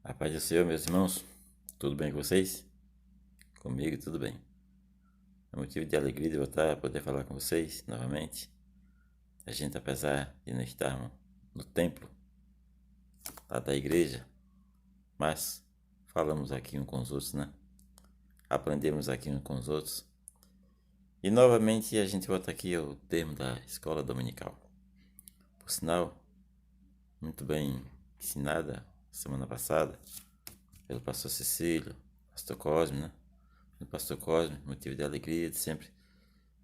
A paz do Senhor, meus irmãos, tudo bem com vocês? Comigo tudo bem. É motivo de alegria de voltar a poder falar com vocês novamente. A gente, apesar de não estarmos no templo lá da igreja, mas falamos aqui uns com os outros, né? Aprendemos aqui uns com os outros. E novamente a gente volta aqui ao termo da escola dominical. Por sinal, muito bem ensinada semana passada pelo pastor Cecílio, pastor Cosme, né? O pastor Cosme, motivo de alegria de sempre,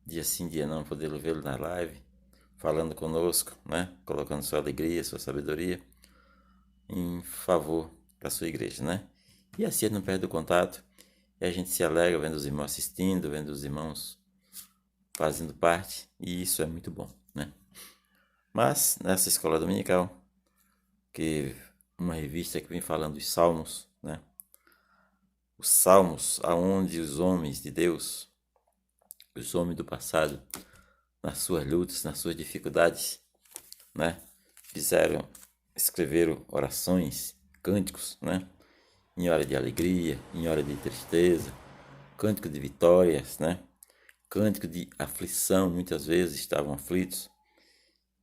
dia sim, dia não, poder vê-lo na live, falando conosco, né? Colocando sua alegria, sua sabedoria em favor da sua igreja, né? E assim ele não perde o contato e a gente se alegra vendo os irmãos assistindo, vendo os irmãos fazendo parte, e isso é muito bom, né? Mas nessa escola dominical, que uma revista que vem falando dos salmos, né? Os salmos aonde os homens de Deus, os homens do passado, nas suas lutas, nas suas dificuldades, né? Escreveram orações, cânticos, né? Em hora de alegria, em hora de tristeza, cântico de vitórias, né? Cântico de aflição, muitas vezes estavam aflitos.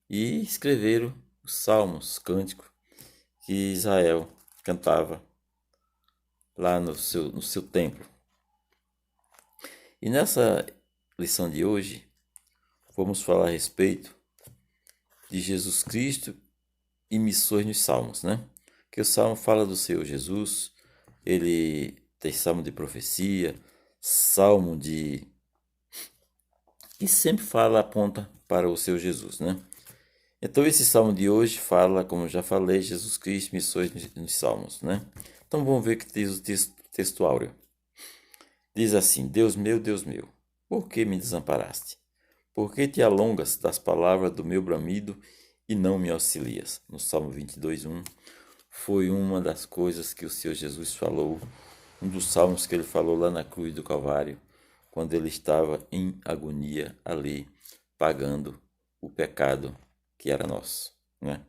E escreveram os salmos, cântico que Israel cantava lá no seu templo. E nessa lição de hoje, vamos falar a respeito de Jesus Cristo e missões nos salmos, né? Que o salmo fala do Senhor Jesus, ele tem salmo de profecia, salmo de... e sempre fala, aponta para o Senhor Jesus, né? Então esse salmo de hoje fala, como já falei, Jesus Cristo, missões nos salmos, né? Então vamos ver o que diz o texto áureo. Diz assim: Deus meu, por que me desamparaste? Por que te alongas das palavras do meu bramido e não me auxilias? No Salmo 22:1 foi uma das coisas que o Senhor Jesus falou, um dos salmos que ele falou lá na cruz do Calvário, quando ele estava em agonia ali, pagando o pecado que era nosso, né?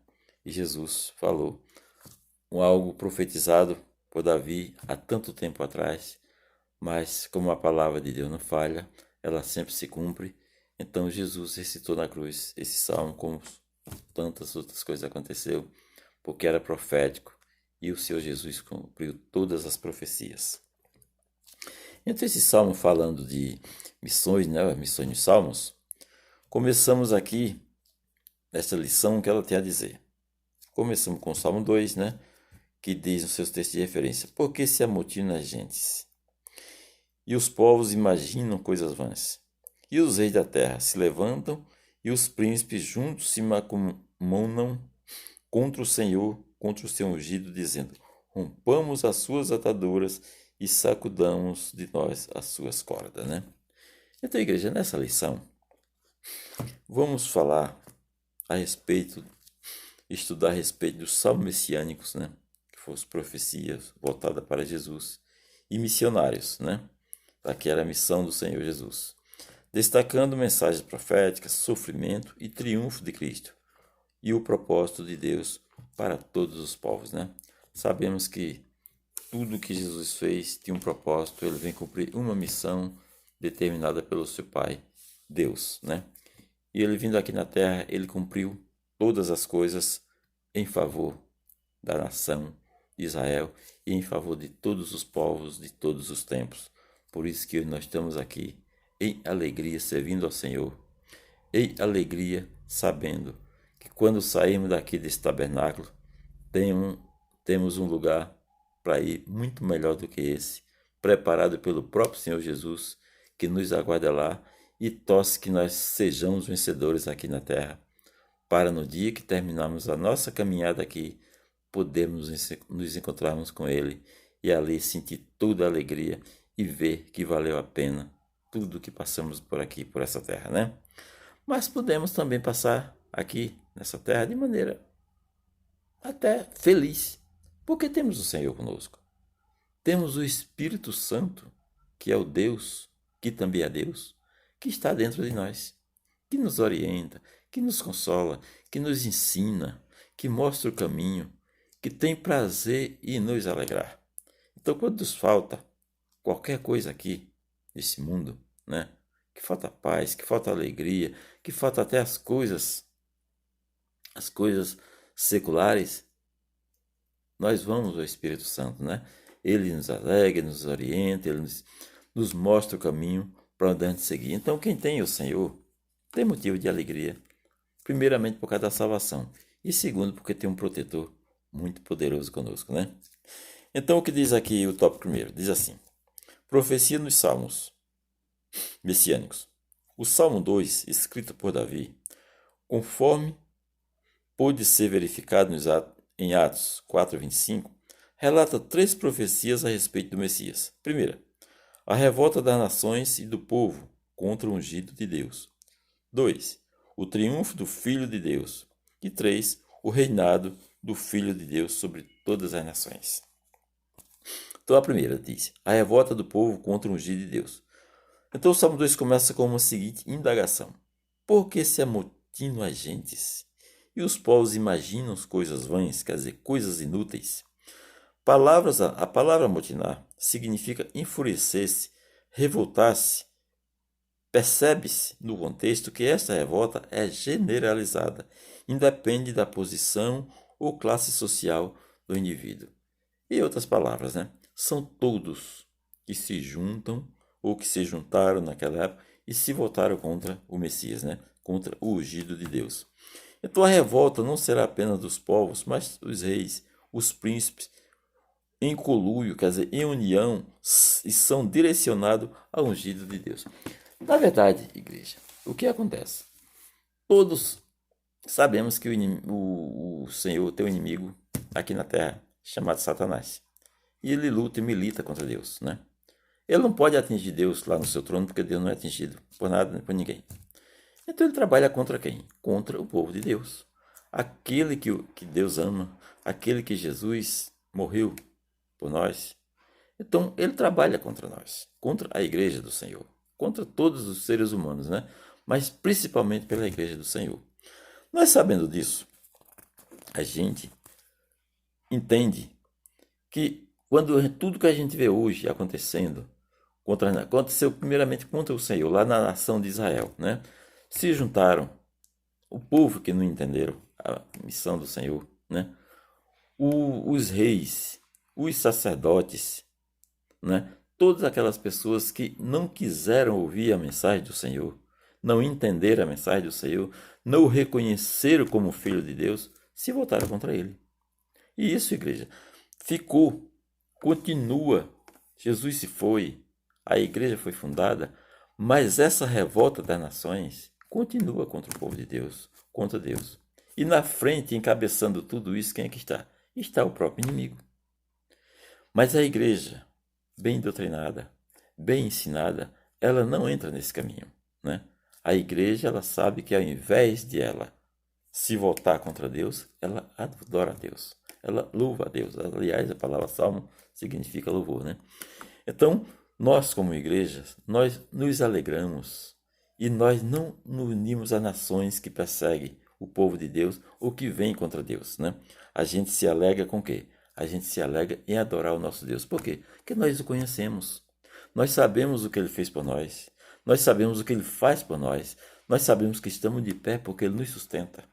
E Jesus falou algo profetizado por Davi há tanto tempo atrás, mas como a palavra de Deus não falha, ela sempre se cumpre. Então Jesus recitou na cruz esse salmo, como tantas outras coisas aconteceu, porque era profético e o Senhor Jesus cumpriu todas as profecias. Então esse salmo falando de missões, né, missões nos salmos, começamos aqui nessa lição que ela tem a dizer. Começamos com o Salmo 2, né, que diz nos seus textos de referência: por que se amotinam as gentes? E os povos imaginam coisas vãs. E os reis da terra se levantam, e os príncipes juntos se macumunam contra o Senhor, contra o seu ungido, dizendo: rompamos as suas ataduras e sacudamos de nós as suas cordas, né? Então, igreja, nessa lição, vamos falar a respeito, estudar a respeito dos salmos messiânicos, né? Que foram profecias voltadas para Jesus, e missionários, né? Daquela missão do Senhor Jesus, destacando mensagens proféticas, sofrimento e triunfo de Cristo e o propósito de Deus para todos os povos, né? Sabemos que tudo que Jesus fez tinha um propósito, ele vem cumprir uma missão determinada pelo seu Pai, Deus, né? E ele vindo aqui na terra, ele cumpriu todas as coisas em favor da nação de Israel e em favor de todos os povos de todos os tempos. Por isso que nós estamos aqui em alegria, servindo ao Senhor, em alegria, sabendo que quando sairmos daqui desse tabernáculo, temos um lugar para ir muito melhor do que esse, preparado pelo próprio Senhor Jesus, que nos aguarda lá e torce que nós sejamos vencedores aqui na terra, para no dia que terminarmos a nossa caminhada aqui, podermos nos encontrarmos com Ele e ali sentir toda a alegria e ver que valeu a pena tudo que passamos por aqui, por essa terra, né? Mas podemos também passar aqui nessa terra de maneira até feliz, porque temos o Senhor conosco. Temos o Espírito Santo, que é o Deus, que também é Deus, que está dentro de nós, que nos orienta, que nos consola, que nos ensina, que mostra o caminho, que tem prazer em nos alegrar. Então, quando nos falta qualquer coisa aqui nesse mundo, né? Que falta paz, que falta alegria, que falta até as coisas seculares, nós vamos ao Espírito Santo, né? Ele nos alegra, nos orienta, ele nos mostra o caminho para onde a gente seguir. Então, quem tem o Senhor tem motivo de alegria. Primeiramente, por causa da salvação. E segundo, porque tem um protetor muito poderoso conosco, né? Então, o que diz aqui o tópico primeiro? Diz assim: profecia nos Salmos messiânicos. O Salmo 2, escrito por Davi, conforme pôde ser verificado em Atos 4:25, relata 3 profecias a respeito do Messias. Primeira, a revolta das nações e do povo contra o ungido de Deus. 2, o triunfo do Filho de Deus. E 3, o reinado do Filho de Deus sobre todas as nações. Então a primeira diz, a revolta do povo contra o ungido de Deus. Então o Salmo 2 começa com uma seguinte indagação. Por que se amotinam as gentes? E os povos imaginam coisas vãs, quer dizer, coisas inúteis. A palavra amotinar significa enfurecer-se, revoltar-se. Percebe-se no contexto que esta revolta é generalizada, independe da posição ou classe social do indivíduo. Em outras palavras, né? São todos que se juntam ou que se juntaram naquela época e se voltaram contra o Messias, né? Contra o ungido de Deus. Então a revolta não será apenas dos povos, mas dos reis, os príncipes, em conluio, quer dizer, em união, e são direcionados ao ungido de Deus. Na verdade, igreja, o que acontece? Todos sabemos que o Senhor tem um inimigo aqui na terra, chamado Satanás. E ele luta e milita contra Deus, né? Ele não pode atingir Deus lá no seu trono, porque Deus não é atingido por nada, nem por ninguém. Então ele trabalha contra quem? Contra o povo de Deus. Aquele que Deus ama, aquele que Jesus morreu por nós. Então ele trabalha contra nós, contra a igreja do Senhor, contra todos os seres humanos, né? Mas principalmente pela igreja do Senhor. Nós sabendo disso, a gente entende que quando tudo que a gente vê hoje acontecendo, aconteceu primeiramente contra o Senhor, lá na nação de Israel, né? Se juntaram o povo que não entenderam a missão do Senhor, né? Os reis, os sacerdotes, né? Todas aquelas pessoas que não quiseram ouvir a mensagem do Senhor, não entenderam a mensagem do Senhor, não o reconheceram como filho de Deus, se voltaram contra ele. E isso, igreja, continua. Jesus se foi, a igreja foi fundada, mas essa revolta das nações continua contra o povo de Deus, contra Deus. E na frente, encabeçando tudo isso, quem é que está? Está o próprio inimigo. Mas a igreja, bem doutrinada, bem ensinada, ela não entra nesse caminho, né? A igreja, ela sabe que ao invés de ela se voltar contra Deus, ela adora a Deus. Ela louva a Deus. Aliás, a palavra salmo significa louvor, né? Então, nós como igreja, nós nos alegramos e nós não nos unimos a nações que perseguem o povo de Deus ou que vêm contra Deus, né? A gente se alegra com o quê? A gente se alegra em adorar o nosso Deus. Por quê? Porque nós o conhecemos. Nós sabemos o que ele fez por nós. Nós sabemos o que ele faz por nós. Nós sabemos que estamos de pé porque ele nos sustenta.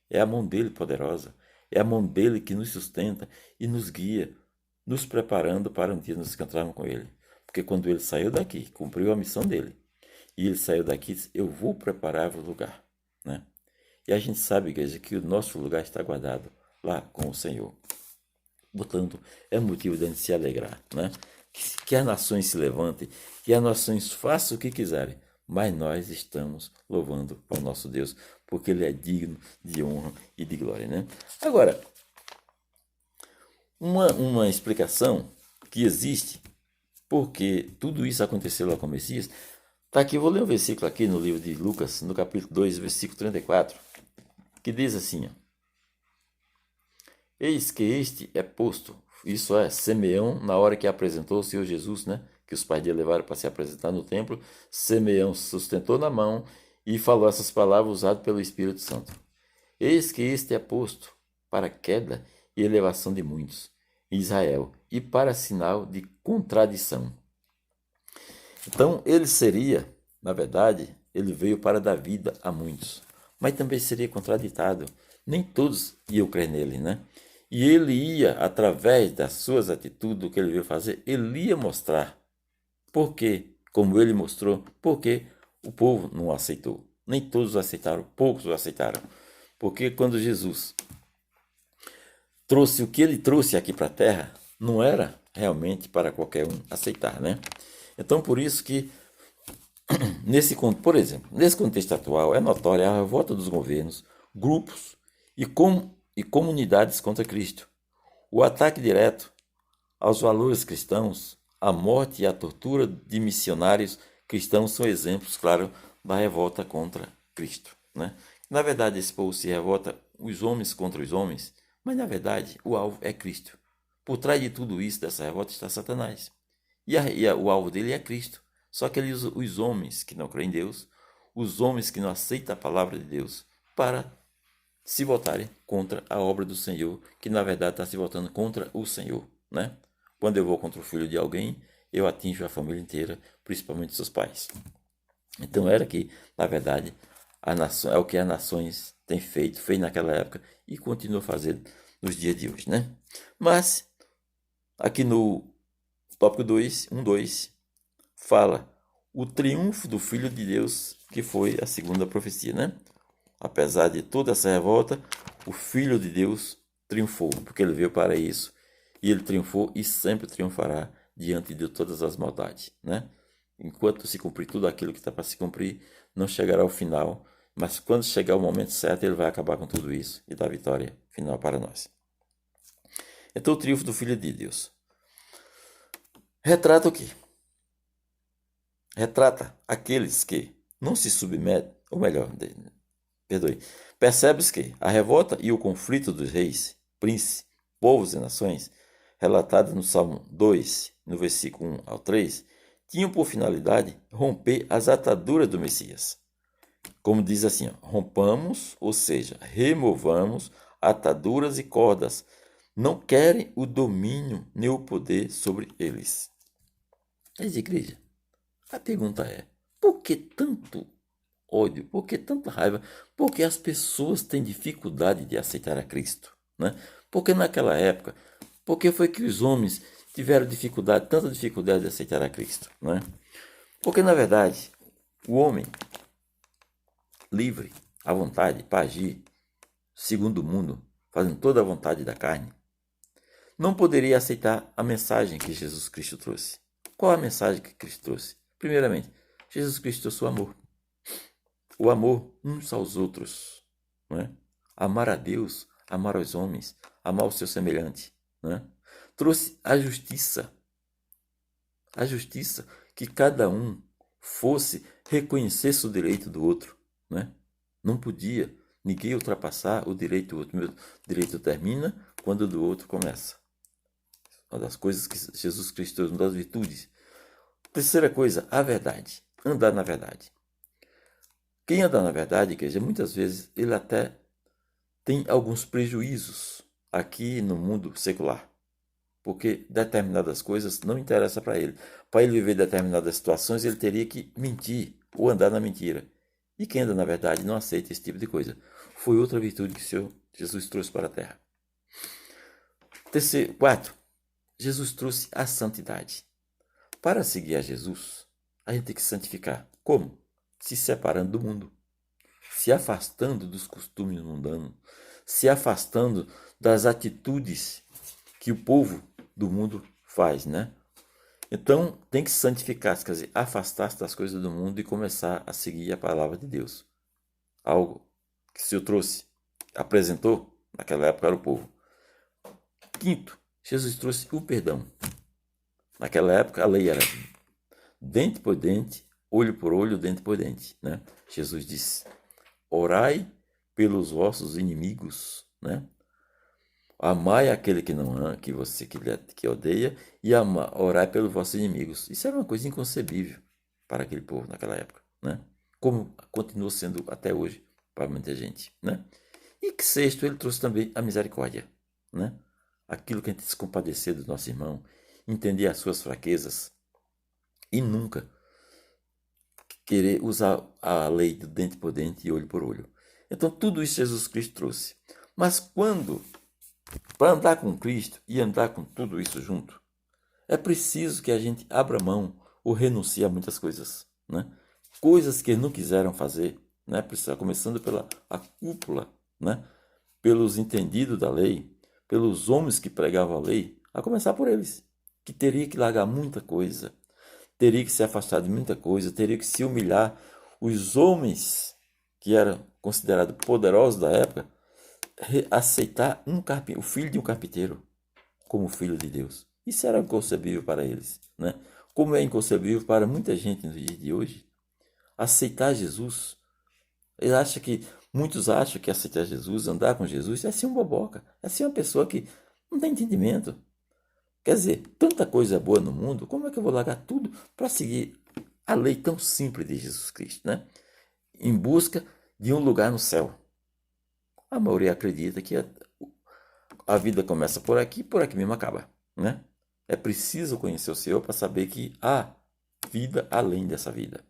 É a mão dele poderosa. É a mão dele que nos sustenta e nos guia, nos preparando para um dia nos encontrarmos com ele. Porque quando ele saiu daqui, cumpriu a missão dele, e ele saiu daqui e disse, eu vou preparar o lugar, né? E a gente sabe, igreja, que o nosso lugar está guardado lá com o Senhor. Portanto, é motivo de a gente se alegrar, né? Que as nações se levantem, que as nações façam o que quiserem, mas nós estamos louvando ao nosso Deus, porque ele é digno de honra e de glória, né? Agora, uma explicação que existe porque tudo isso aconteceu lá com o Messias, está aqui, vou ler um versículo aqui no livro de Lucas, no capítulo 2, versículo 34, que diz assim, ó, eis que este é posto, isso é, Simeão, na hora que apresentou o Senhor Jesus, né, que os pais dele levaram para se apresentar no templo, Simeão sustentou na mão e falou essas palavras usadas pelo Espírito Santo. Eis que este é posto para queda e elevação de muitos em Israel, e para sinal de contradição. Então, ele seria, na verdade, ele veio para dar vida a muitos, mas também seria contraditado. Nem todos iam crer nele, né? E ele ia, através das suas atitudes, do que ele veio fazer, ele ia mostrar por quê, como ele mostrou, porque o povo não o aceitou. Nem todos o aceitaram, poucos o aceitaram. Porque quando Jesus trouxe o que ele trouxe aqui para a terra, não era realmente para qualquer um aceitar, né? Então, por isso que, por exemplo, nesse contexto atual, é notória a revolta dos governos, grupos e comunidades contra Cristo. O ataque direto aos valores cristãos, a morte e a tortura de missionários cristãos são exemplos, claro, da revolta contra Cristo, né? Na verdade, esse povo se revolta os homens contra os homens, mas na verdade o alvo é Cristo. Por trás de tudo isso, dessa revolta, está Satanás. O alvo dele é Cristo. Só que ele usa os homens que não creem em Deus, os homens que não aceitam a palavra de Deus, para se voltarem contra a obra do Senhor, que na verdade está se voltando contra o Senhor, né? Quando eu vou contra o filho de alguém, eu atinjo a família inteira, principalmente seus pais. Então era que, na verdade, é o que as nações têm feito, fez naquela época e continua fazendo nos dias de hoje, né? Mas, aqui no tópico 2, fala o triunfo do Filho de Deus, que foi a segunda profecia, né? Apesar de toda essa revolta, o Filho de Deus triunfou, porque ele veio para isso. E ele triunfou e sempre triunfará diante de todas as maldades, né? Enquanto se cumprir tudo aquilo que está para se cumprir, não chegará ao final, mas quando chegar o momento certo, ele vai acabar com tudo isso e dar vitória final para nós. Então, o triunfo do Filho de Deus retrata o quê? Retrata aqueles que não se submetem, ou melhor, perdoe, percebes que a revolta e o conflito dos reis, príncipes, povos e nações, relatados no Salmo 2, no versículo 1 ao 3, tinham por finalidade romper as ataduras do Messias. Como diz assim, rompamos, ou seja, removamos ataduras e cordas. Não querem o domínio nem o poder sobre eles. Mas, igreja, a pergunta é, por que tanto ódio? Por que tanta raiva? Porque as pessoas têm dificuldade de aceitar a Cristo, né? Porque naquela época, por que foi que os homens tiveram dificuldade, tanta dificuldade de aceitar a Cristo, né? Porque na verdade, o homem livre, à vontade para agir segundo o mundo, fazendo toda a vontade da carne, não poderia aceitar a mensagem que Jesus Cristo trouxe. Qual a mensagem que Cristo trouxe? Primeiramente, Jesus Cristo trouxe o amor. O amor uns aos outros, não é? Amar a Deus, amar aos homens, amar o seu semelhante, não é? Trouxe a justiça que cada um fosse reconhecesse o direito do outro, não é? Não podia ninguém ultrapassar o direito do outro. Meu direito termina quando o do outro começa. Uma das coisas que Jesus Cristo trouxe, uma das virtudes. Terceira coisa, a verdade. Andar na verdade. Quem anda na verdade, igreja, muitas vezes ele até tem alguns prejuízos aqui no mundo secular, porque determinadas coisas não interessam para ele. Para ele viver determinadas situações, ele teria que mentir ou andar na mentira. E quem anda na verdade não aceita esse tipo de coisa. Foi outra virtude que o Senhor Jesus trouxe para a terra. Terceiro, 4. Jesus trouxe a santidade. Para seguir a Jesus, a gente tem que santificar. Como? Se separando do mundo, se afastando dos costumes mundanos, se afastando das atitudes que o povo do mundo faz, né? Então, tem que se santificar, quer dizer, afastar-se das coisas do mundo e começar a seguir a palavra de Deus. Algo que o Senhor trouxe, apresentou, naquela época era o povo. Quinto, Jesus trouxe o perdão. Naquela época a lei era dente por dente, olho por olho, dente por dente, né? Jesus disse, orai pelos vossos inimigos, né? Amai aquele que não ama, que odeia, e orai pelos vossos inimigos. Isso era uma coisa inconcebível para aquele povo naquela época, né? Como continua sendo até hoje para muita gente, né? E que sexto, ele trouxe também a misericórdia, né? Aquilo que a gente se compadecer do nosso irmão, entender as suas fraquezas e nunca querer usar a lei do dente por dente e olho por olho. Então tudo isso Jesus Cristo trouxe. Mas para andar com Cristo e andar com tudo isso junto, é preciso que a gente abra mão ou renuncie a muitas coisas, né? Coisas que não quiseram fazer, né? Precisa, começando pela a cúpula, né? Pelos entendidos da lei, pelos homens que pregavam a lei, a começar por eles, que teria que largar muita coisa, teria que se afastar de muita coisa, teria que se humilhar. Os homens que eram considerados poderosos da época, aceitar o filho de um carpinteiro como filho de Deus. Isso era inconcebível para eles, né? Como é inconcebível para muita gente no dia de hoje aceitar Jesus. Muitos acham que aceitar Jesus, andar com Jesus, é ser um boboca, é ser uma pessoa que não tem entendimento. Quer dizer, tanta coisa boa no mundo, como é que eu vou largar tudo para seguir a lei tão simples de Jesus Cristo, né? Em busca de um lugar no céu. A maioria acredita que a vida começa por aqui mesmo acaba, né? É preciso conhecer o Senhor para saber que há vida além dessa vida.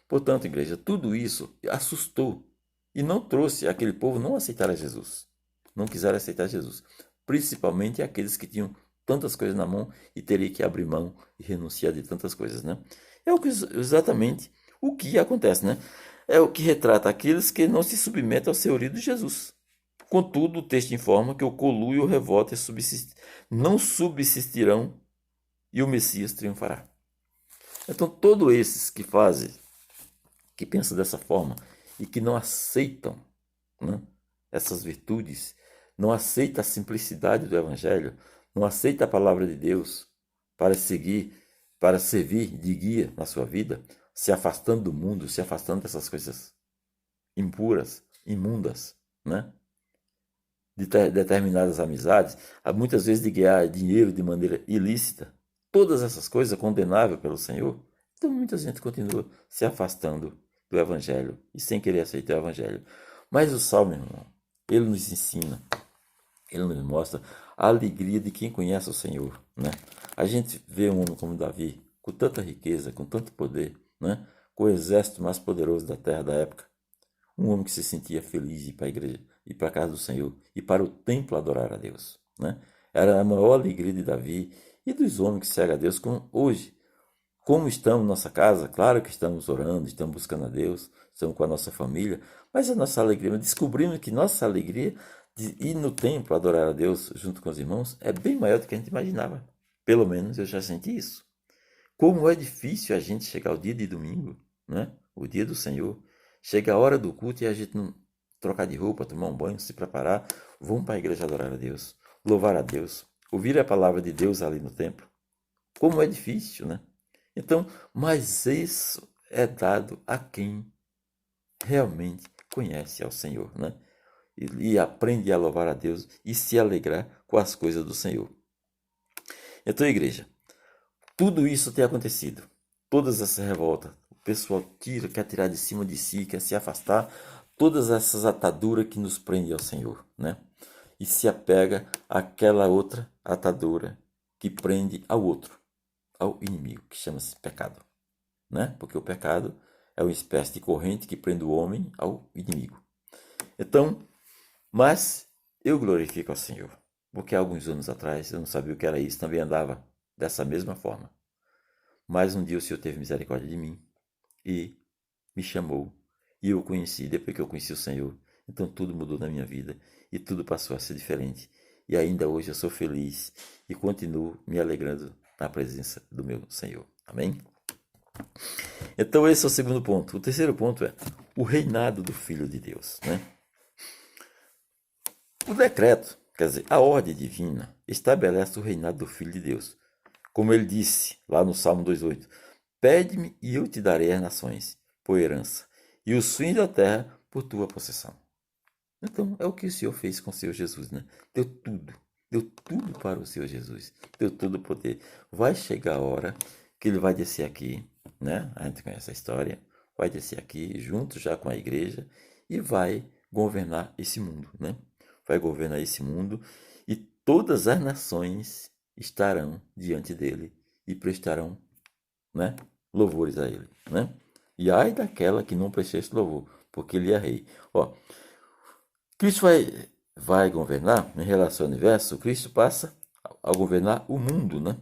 Portanto, igreja, tudo isso assustou e não trouxe aquele povo não aceitar a Jesus. Não quiseram aceitar Jesus. Principalmente aqueles que tinham tantas coisas na mão e teriam que abrir mão e renunciar de tantas coisas, né? É exatamente o que acontece, né? É o que retrata aqueles que não se submetem ao senhorio de Jesus. Contudo, o texto informa que o colu e o revolta não subsistirão e o Messias triunfará. Então, todos esses que fazem, que pensam dessa forma e que não aceitam, né, essas virtudes, não aceitam a simplicidade do Evangelho, não aceitam a palavra de Deus para seguir, para servir de guia na sua vida, se afastando do mundo, se afastando dessas coisas impuras, imundas, né? De determinadas amizades, muitas vezes de ganhar dinheiro de maneira ilícita, todas essas coisas condenáveis pelo Senhor. Então muita gente continua se afastando do Evangelho e sem querer aceitar o Evangelho. Mas o Salmo, irmão, ele nos ensina, ele nos mostra a alegria de quem conhece o Senhor, né? A gente vê um homem como Davi, com tanta riqueza, com tanto poder, né? Com o exército mais poderoso da terra da época, um homem que se sentia feliz de ir para a igreja, ir para a casa do Senhor, ir para o templo adorar a Deus, né? Era a maior alegria de Davi e dos homens que seguem a Deus como hoje. Como estamos na nossa casa, claro que estamos orando, estamos buscando a Deus, estamos com a nossa família, mas a nossa alegria, descobrimos que nossa alegria de ir no templo adorar a Deus junto com os irmãos é bem maior do que a gente imaginava. Pelo menos eu já senti isso. Como é difícil a gente chegar ao dia de domingo, né? O dia do Senhor. Chega a hora do culto e a gente não trocar de roupa, tomar um banho, se preparar, vamos para a igreja adorar a Deus, louvar a Deus, ouvir a palavra de Deus ali no templo. Como é difícil, né? Então, mas isso é dado a quem realmente conhece ao Senhor, né? E aprende a louvar a Deus e se alegrar com as coisas do Senhor. Então, igreja, tudo isso tem acontecido. Todas essas revoltas, o pessoal quer tirar de cima de si, quer se afastar, todas essas ataduras que nos prendem ao Senhor, né? E se apega àquela outra atadura que prende ao outro, ao inimigo, que chama-se pecado, né? Porque o pecado é uma espécie de corrente que prende o homem ao inimigo. Então, mas eu glorifico ao Senhor, porque há alguns anos atrás eu não sabia o que era isso, também andava dessa mesma forma. Mas um dia o Senhor teve misericórdia de mim e me chamou. E eu o conheci, depois que eu conheci o Senhor. Então tudo mudou na minha vida e tudo passou a ser diferente. E ainda hoje eu sou feliz e continuo me alegrando na presença do meu Senhor. Amém? Então esse é o segundo ponto. O terceiro ponto é o reinado do Filho de Deus, né? O decreto, quer dizer, a ordem divina, estabelece o reinado do Filho de Deus. Como ele disse lá no Salmo 2,8: Pede-me e eu te darei as nações por herança, e os fins da terra por tua possessão. Então, é o que o Senhor fez com o Senhor Jesus, né? Deu tudo para o Senhor Jesus, deu todo o poder. Vai chegar a hora que ele vai descer aqui, né? A gente conhece a história, vai descer aqui junto já com a igreja e vai governar esse mundo, né? Vai governar esse mundo e todas as nações estarão diante dele e prestarão, né, louvores a ele, né? E ai daquela que não prestasse louvor, porque ele é rei. Ó, Cristo vai governar em relação ao universo. Cristo passa a governar o mundo, né?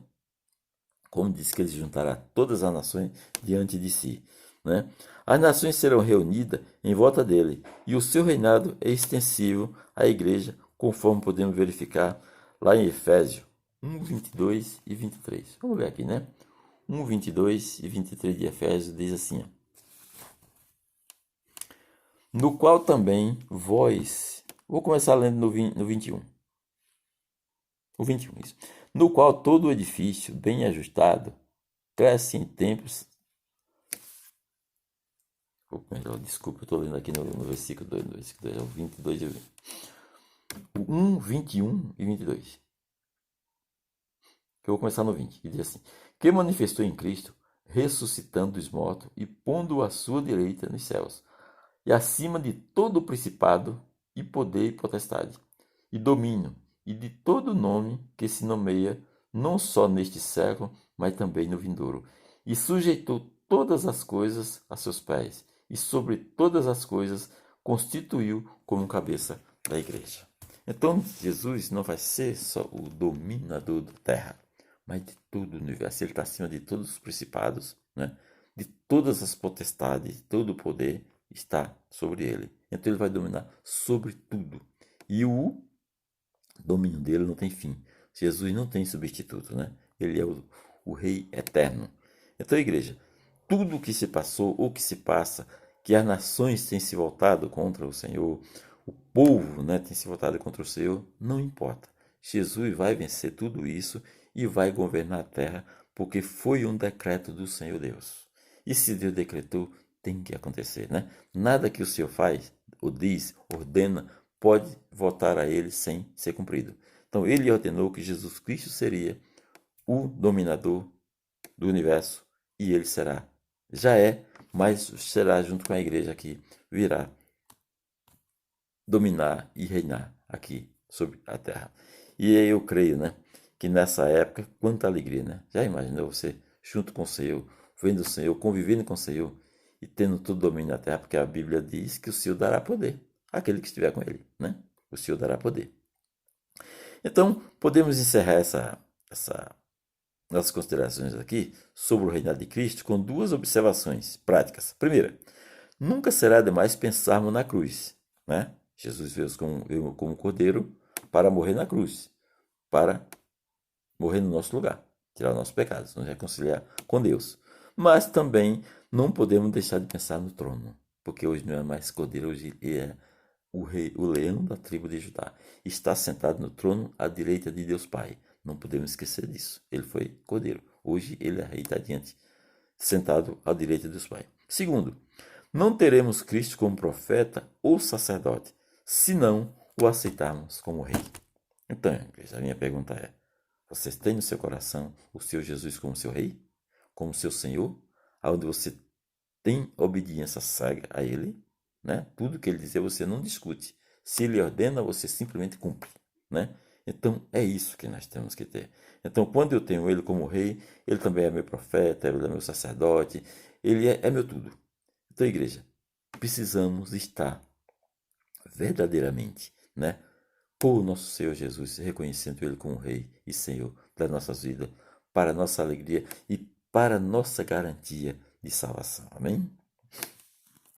Como diz que ele juntará todas as nações diante de si, né? As nações serão reunidas em volta dele, e o seu reinado é extensível à igreja, conforme podemos verificar lá em Efésios 1, 22 e 23. Vamos ver aqui, né? 1, 22 e 23 de Efésios diz assim: ó, no qual também vós. Vou começar lendo no 21. O 21, isso. No qual todo o edifício, bem ajustado, cresce em tempos. Desculpa, eu estou lendo aqui no versículo 2, no versículo 2, é o 22 e o 20. O 1, 21 e 22. Eu vou começar no 20, que diz assim: que manifestou em Cristo, ressuscitando os mortos e pondo à sua direita nos céus, e acima de todo principado e poder e potestade, e domínio, e de todo nome que se nomeia, não só neste século, mas também no vindouro. E sujeitou todas as coisas a seus pés, e sobre todas as coisas constituiu como cabeça da igreja. Então, Jesus não vai ser só o dominador da terra, mas de todo o universo. Ele está acima de todos os principados, né? De todas as potestades, todo o poder está sobre ele. Então ele vai dominar sobre tudo. E o domínio dele não tem fim. Jesus não tem substituto, né? Ele é o Rei eterno. Então, igreja, tudo o que se passou ou que se passa, que as nações têm se voltado contra o Senhor, o povo, né, tem se voltado contra o Senhor, não importa. Jesus vai vencer tudo isso e vai governar a terra, porque foi um decreto do Senhor Deus. E se Deus decretou, tem que acontecer, né? Nada que o Senhor faz, ou diz, ordena, pode voltar a ele sem ser cumprido. Então, ele ordenou que Jesus Cristo seria o dominador do universo e ele será. Já é, mas será junto com a igreja que virá dominar e reinar aqui sobre a terra. E eu creio, né, que nessa época, quanta alegria, né? Já imaginou você junto com o Senhor, vendo o Senhor, convivendo com o Senhor e tendo todo o domínio da terra, porque a Bíblia diz que o Senhor dará poder àquele que estiver com ele, né? O Senhor dará poder. Então, podemos encerrar essa nossas considerações aqui sobre o reinado de Cristo com duas observações práticas. Primeira, nunca será demais pensarmos na cruz, né? Jesus veio como cordeiro para morrer na cruz, para morrer no nosso lugar, tirar os nossos pecados, nos reconciliar com Deus. Mas também não podemos deixar de pensar no trono, porque hoje não é mais cordeiro, hoje é o rei, o leão da tribo de Judá. Está sentado no trono à direita de Deus Pai. Não podemos esquecer disso. Ele foi cordeiro. Hoje ele é rei, está diante, sentado à direita de Deus Pai. Segundo, não teremos Cristo como profeta ou sacerdote, se não o aceitarmos como rei. Então, a minha pergunta é: você tem no seu coração o seu Jesus como seu rei? Como seu Senhor? Onde você tem obediência cega a ele? Né? Tudo que ele dizer você não discute. Se ele ordena, você simplesmente cumpre. Né? Então, é isso que nós temos que ter. Então, quando eu tenho ele como rei, ele também é meu profeta, ele é meu sacerdote, ele é meu tudo. Então, igreja, precisamos estar verdadeiramente, né, por nosso Senhor Jesus, reconhecendo ele como Rei e Senhor das nossas vidas, para nossa alegria e para nossa garantia de salvação. Amém?